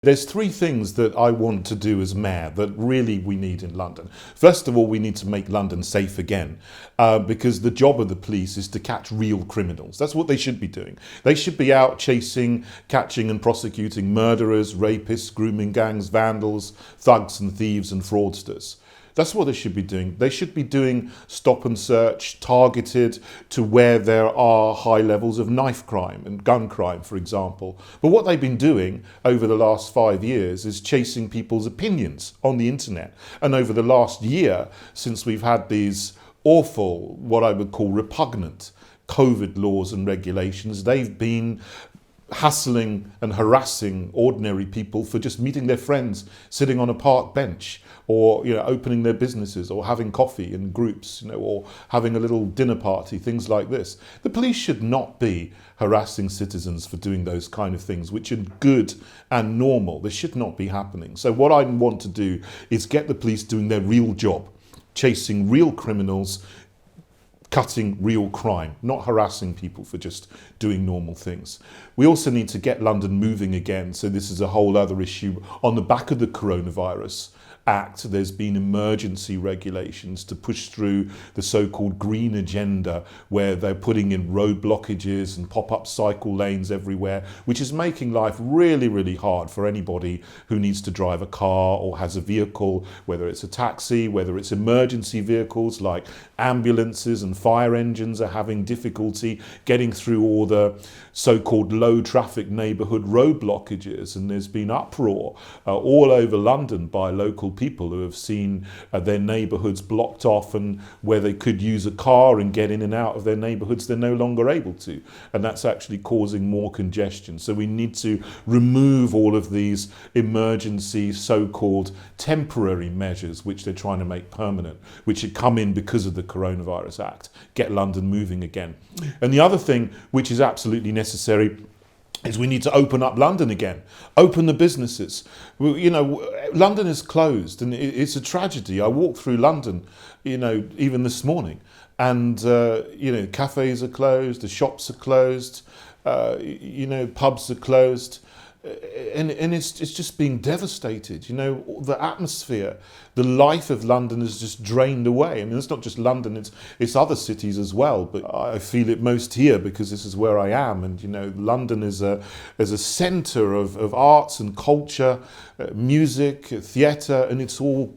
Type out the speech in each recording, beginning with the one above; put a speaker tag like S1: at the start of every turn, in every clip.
S1: There's three things that I want to do as mayor that really we need in London. First of all, we need to make London safe again because the job of the police is to catch real criminals. That's what they should be doing. They should be out chasing, catching and prosecuting murderers, rapists, grooming gangs, vandals, thugs and thieves and fraudsters. That's what they should be doing. They should be doing stop and search targeted to where there are high levels of knife crime and gun crime, for example. But what they've been doing over the last 5 years is chasing people's opinions on the internet. And over the last year, since we've had these awful, what I would call repugnant COVID laws and regulations, they've been hassling and harassing ordinary people for just meeting their friends, sitting on a park bench, or opening their businesses, or having coffee in groups, or having a little dinner party, things like this. The police should not be harassing citizens for doing those kind of things, which are good and normal. This should not be happening. So what I want to do is get the police doing their real job, chasing real criminals, cutting real crime, not harassing people for just doing normal things. We also need to get London moving again. So this is a whole other issue. On the back of the Coronavirus Act, there's been emergency regulations to push through the so-called green agenda, where they're putting in road blockages and pop-up cycle lanes everywhere, which is making life really, really hard for anybody who needs to drive a car or has a vehicle, whether it's a taxi, whether it's emergency vehicles like ambulances and fire engines are having difficulty getting through all the so-called low traffic neighbourhood road blockages. And there's been uproar all over London by local people who have seen their neighbourhoods blocked off, and where they could use a car and get in and out of their neighbourhoods, they're no longer able to. And that's actually causing more congestion. So we need to remove all of these emergency so-called temporary measures, which they're trying to make permanent, which had come in because of the Coronavirus Act. Get London moving again. And the other thing, which is absolutely necessary, is we need to open up London again, open the businesses. London is closed, and it's a tragedy. I walked through London, even this morning, and cafes are closed, the shops are closed, pubs are closed. And it's just being devastated. The atmosphere, the life of London is just drained away. I mean, it's not just London, it's other cities as well, but I feel it most here because this is where I am. And London is a centre of arts and culture, music, theatre, and it's all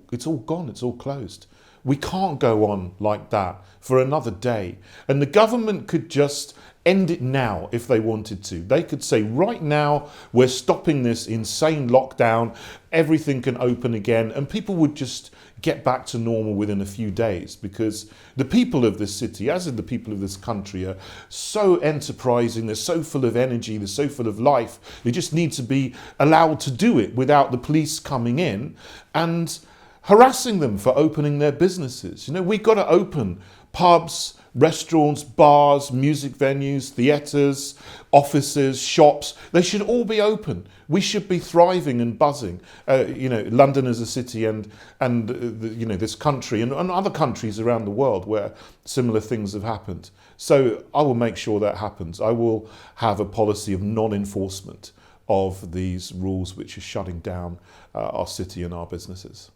S1: gone, it's all closed. We can't go on like that for another day. And the government could just end it now if they wanted to. They could say, right now, we're stopping this insane lockdown, everything can open again, and people would just get back to normal within a few days, because the people of this city, as in the people of this country, are so enterprising, they're so full of energy, they're so full of life. They just need to be allowed to do it without the police coming in and harassing them for opening their businesses. We've got to open pubs, restaurants, bars, music venues, theatres, offices, shops. They should all be open. We should be thriving and buzzing. London as a city and this country and other countries around the world where similar things have happened. So I will make sure that happens. I will have a policy of non-enforcement of these rules which are shutting down our city and our businesses.